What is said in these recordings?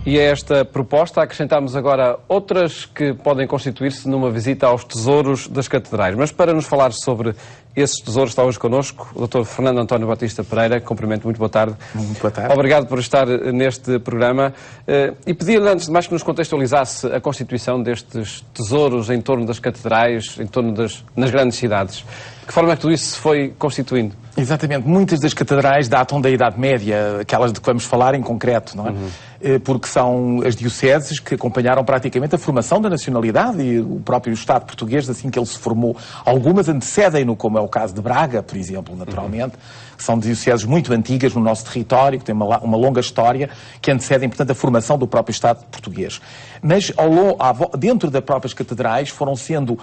E a esta proposta acrescentamos agora outras que podem constituir-se numa visita aos tesouros das catedrais. Mas para nos falar sobre esses tesouros está hoje connosco o Dr. Fernando António Batista Pereira. Cumprimento, muito boa tarde. Muito boa tarde. Obrigado por estar neste programa. E pedia-lhe, antes de mais, que nos contextualizasse a constituição destes tesouros em torno das catedrais, em torno nas grandes cidades. De que forma é que tudo isso se foi constituindo? Exatamente. Muitas das catedrais datam da Idade Média, aquelas de que vamos falar em concreto, não é? Porque são as dioceses que acompanharam praticamente a formação da nacionalidade e o próprio Estado português, assim que ele se formou. Algumas antecedem-no, como é o caso de Braga, por exemplo, naturalmente, que são dioceses muito antigas no nosso território, que têm uma longa história, que antecedem, portanto, a formação do próprio Estado português. Mas dentro das próprias catedrais foram sendo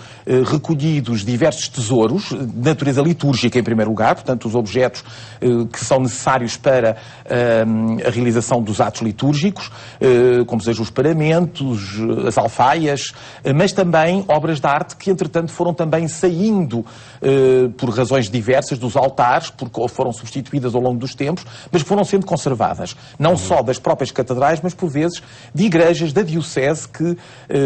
recolhidos diversos tesouros, de natureza litúrgica em primeiro lugar, portanto os objetos que são necessários para a realização dos atos litúrgicos, como sejam os paramentos, as alfaias, mas também obras de arte que entretanto foram também saindo por razões diversas dos altares, porque foram substituídas ao longo dos tempos, mas foram sendo conservadas, não só das próprias catedrais, mas por vezes de igrejas da diocese que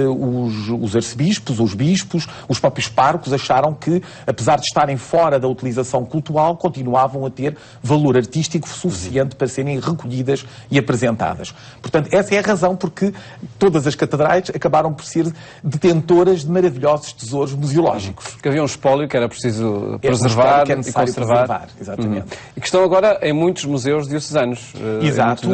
os arcebispos, os bispos, os próprios párocos acharam que, apesar de estarem fora da utilização cultual, continuavam a ter valor artístico suficiente para serem recolhidas e apresentadas. Portanto, essa é a razão porque todas as catedrais acabaram por ser detentoras de maravilhosos tesouros museológicos. Porque havia um espólio que era preciso preservar e conservar. Exatamente. E que estão agora em muitos museus diocesanos. Exato.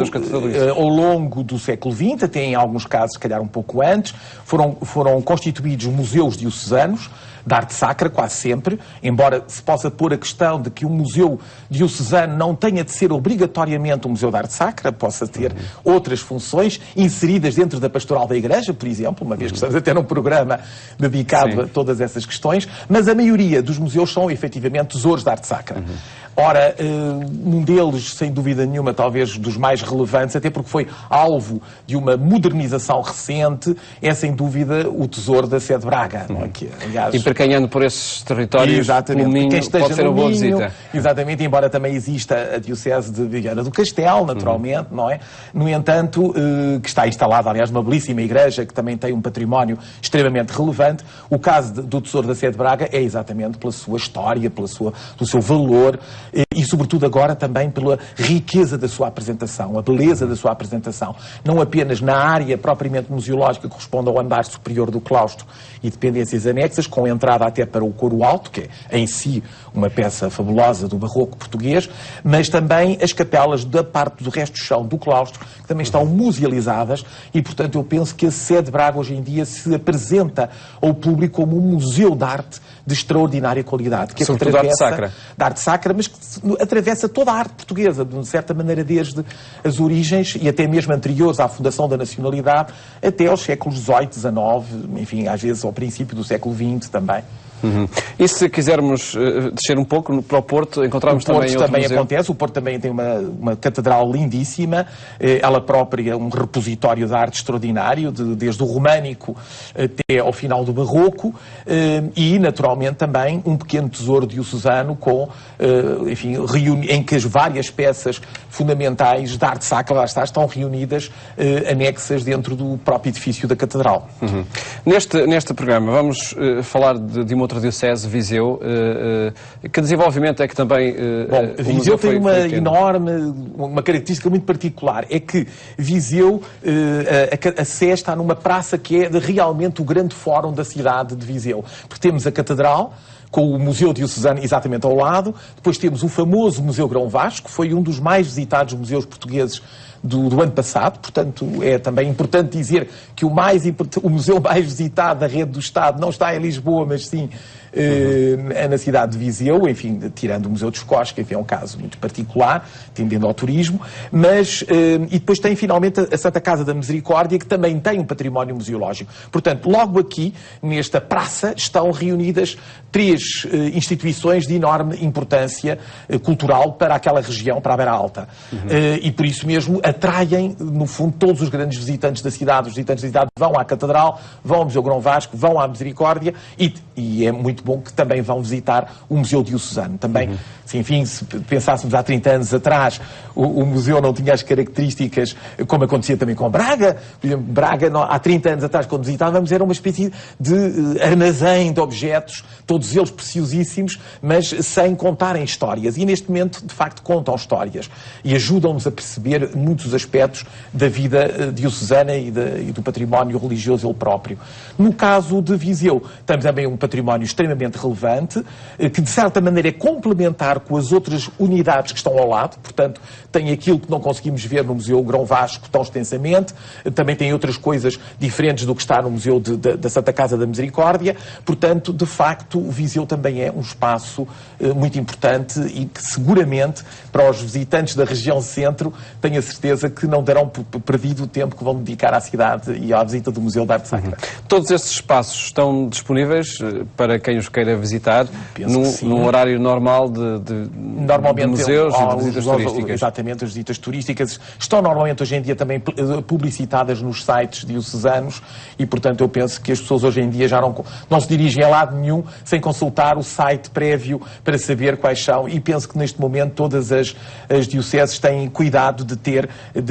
Ao longo do século XX, até em alguns casos, se calhar um pouco antes, foram constituídos museus diocesanos de arte sacra, quase sempre, embora se possa pôr a questão de que um museu diocesano não tenha de ser obrigatoriamente um museu de arte sacra, possa ter outras funções inseridas dentro da pastoral da Igreja, por exemplo, uma vez que estamos a ter um programa dedicado a todas essas questões, mas a maioria dos museus são efetivamente tesouros de arte sacra. Ora, um deles, sem dúvida nenhuma, talvez dos mais relevantes, até porque foi alvo de uma modernização recente, é sem dúvida o tesouro da Sé de Braga. Não é? Que, aliás, e para quem anda por esses territórios, o Minho pode ser uma boa visita. Exatamente, embora também exista a diocese de Viana do Castelo, naturalmente, não é? No entanto, que está instalada, aliás, numa belíssima igreja, que também tem um património extremamente relevante, o caso do tesouro da Sé de Braga é exatamente pela sua história, pelo seu valor, e sobretudo agora também pela riqueza da sua apresentação, a beleza da sua apresentação, não apenas na área propriamente museológica que corresponde ao andar superior do claustro e dependências anexas, com entrada até para o coro alto, que é em si uma peça fabulosa do barroco português, mas também as capelas da parte do resto do chão do claustro, que também estão musealizadas, e portanto eu penso que a Sé de Braga hoje em dia se apresenta ao público como um museu de arte de extraordinária qualidade, que sobretudo atravessa da arte sacra, mas que atravessa toda a arte portuguesa, de certa maneira desde as origens e até mesmo anteriores à fundação da nacionalidade, até aos séculos XVIII, XIX, enfim, às vezes ao princípio do século XX também. E se quisermos descer um pouco para o Porto, encontramos também outro também museu? Acontece. O Porto também tem uma catedral lindíssima, ela própria um repositório de arte extraordinário, desde o românico até ao final do barroco, e naturalmente também um pequeno tesouro diocesano com, enfim, em que as várias peças fundamentais da arte sacra, lá está, estão reunidas, anexas dentro do próprio edifício da catedral. Neste programa vamos falar de uma outra diocese, Viseu. Que desenvolvimento é que também... Bom, Viseu tem uma característica muito particular, é que Viseu, a Sé está numa praça que é realmente o grande fórum da cidade de Viseu, porque temos a catedral, com o Museu Diocesano exatamente ao lado, depois temos o famoso Museu Grão Vasco, que foi um dos mais visitados museus portugueses do ano passado, portanto é também importante dizer que o museu mais visitado da rede do Estado não está em Lisboa, mas sim é na cidade de Viseu, enfim, tirando o Museu dos Cosques, que enfim, é um caso muito particular, tendendo ao turismo, mas, e depois tem finalmente a Santa Casa da Misericórdia, que também tem um património museológico. Portanto, logo aqui, nesta praça, estão reunidas três instituições de enorme importância cultural para aquela região, para a Beira Alta. E por isso mesmo atraem, no fundo, todos os grandes visitantes da cidade. Os visitantes da cidade vão à Catedral, vão ao Museu Grão Vasco, vão à Misericórdia, e é muito bom que também vão visitar o Museu Diocesano. Também, se pensássemos há 30 anos atrás, o museu não tinha as características como acontecia também com Braga. Por exemplo, Braga, há 30 anos atrás, quando visitávamos, era uma espécie de armazém de objetos, todos eles preciosíssimos, mas sem contarem histórias. E neste momento, de facto, contam histórias e ajudam-nos a perceber muitos aspectos da vida diocesana e do património religioso ele próprio. No caso de Viseu, temos também um património extremamente relevante, que de certa maneira é complementar com as outras unidades que estão ao lado. Portanto, tem aquilo que não conseguimos ver no Museu Grão Vasco tão extensamente, também tem outras coisas diferentes do que está no Museu da Santa Casa da Misericórdia. Portanto, de facto, Viseu também é um espaço muito importante e que seguramente para os visitantes da região centro tenho a certeza que não darão perdido o tempo que vão dedicar à cidade e à visita do Museu da Arte Sacra. Todos estes espaços estão disponíveis para quem os queira visitar num horário normal de museus e de visitas turísticas? Exatamente, as visitas turísticas estão normalmente hoje em dia também publicitadas nos sites diocesanos e, portanto, eu penso que as pessoas hoje em dia já não se dirigem a lado nenhum sem consultar o site prévio para saber quais são, e penso que neste momento todas as dioceses têm cuidado de ter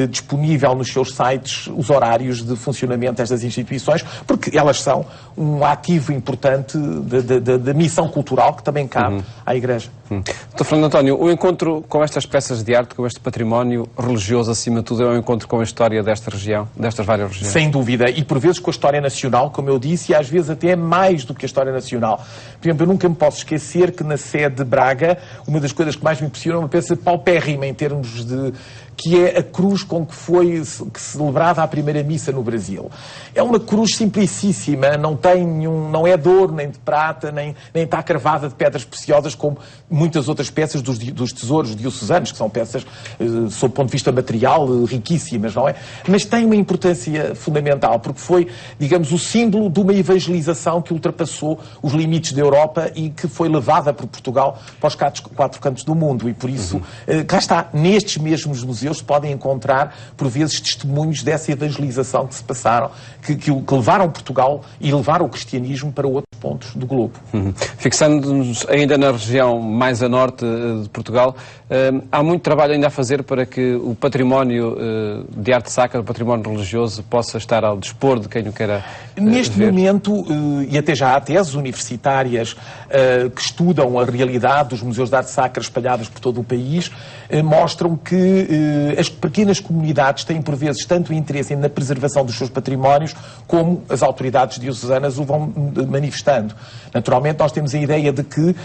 disponível nos seus sites os horários de funcionamento destas instituições, porque elas são um ativo importante da missão cultural que também cabe à Igreja. Dr. Fernando António, o encontro com estas peças de arte, com este património religioso, acima de tudo, é um encontro com a história desta região, destas várias regiões? Sem dúvida, e por vezes com a história nacional, como eu disse, e às vezes até mais do que a história nacional. Por exemplo, eu nunca me posso esquecer que na sede de Braga, uma das coisas que mais me impressiona é uma peça paupérrima em termos que é a cruz com que foi celebrada a primeira missa no Brasil. É uma cruz simplicíssima, não é de ouro, nem de prata, nem está cravada de pedras preciosas como muitas outras peças dos tesouros diocesanos, que são peças, sob o ponto de vista material, riquíssimas, não é? Mas tem uma importância fundamental, porque foi, digamos, o símbolo de uma evangelização que ultrapassou os limites da Europa e que foi levada por Portugal para os quatro cantos do mundo. E por isso, cá está, nestes mesmos museus se podem encontrar, por vezes, testemunhos dessa evangelização que se passaram, que levaram Portugal e levaram o cristianismo para outros pontos do globo. Fixando-nos ainda na região mais a norte de Portugal, há muito trabalho ainda a fazer para que o património de arte sacra, o património religioso, possa estar ao dispor de quem o queira Neste ver. momento, e até já há teses universitárias que estudam a realidade dos museus de arte sacra espalhados por todo o país, mostram que as pequenas comunidades têm, por vezes, tanto interesse na preservação dos seus patrimónios como as autoridades diocesanas o vão manifestando. Naturalmente, nós temos a ideia de que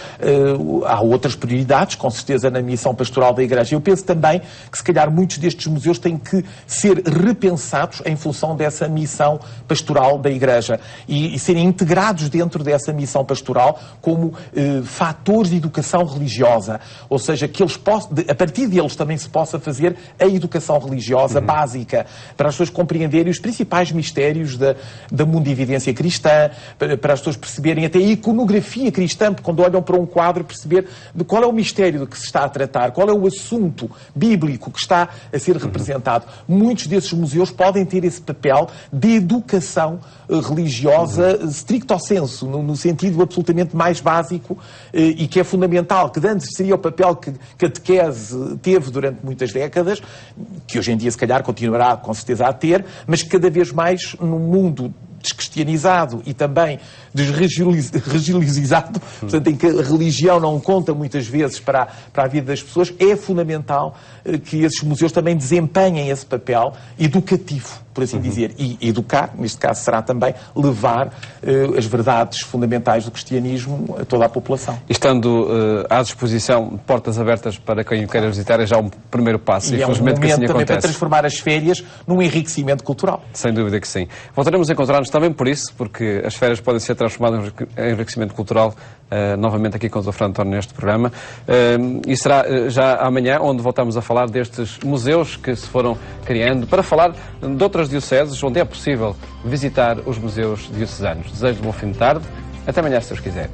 há outras prioridades, com certeza, na missão pastoral da Igreja. Eu penso também que, se calhar, muitos destes museus têm que ser repensados em função dessa missão pastoral da Igreja e serem integrados dentro dessa missão pastoral como fatores de educação religiosa. Ou seja, que eles a partir deles também se possa fazer a educação religiosa básica, para as pessoas compreenderem os principais mistérios da mundividência cristã, para as pessoas perceberem até a iconografia cristã, porque quando olham para um quadro, perceber de qual é o mistério de que se está a tratar, qual é o assunto bíblico que está a ser representado. Muitos desses museus podem ter esse papel de educação religiosa stricto sensu, no sentido absolutamente mais básico e que é fundamental, que antes seria o papel que a catequese teve durante muitas décadas, que hoje em dia se calhar continuará com certeza a ter, mas que cada vez mais no mundo descristianizado e também desreligiosizado, portanto, em que a religião não conta muitas vezes para a vida das pessoas, é fundamental que esses museus também desempenhem esse papel educativo, por assim dizer. E educar, neste caso, será também levar as verdades fundamentais do cristianismo a toda a população. E estando à disposição, portas abertas para quem o queira visitar, é já um primeiro passo. E é um momento também para transformar as férias num enriquecimento cultural. Sem dúvida que sim. Voltaremos a encontrar-nos também por isso, porque as férias podem ser transformadas em enriquecimento cultural, novamente aqui com o Dr. Fernando António neste programa. E será já amanhã, onde voltamos a falar destes museus que se foram criando, para falar de outras dioceses onde é possível visitar os museus diocesanos. Desejo-lhe um bom fim de tarde. Até amanhã, se Deus quiser.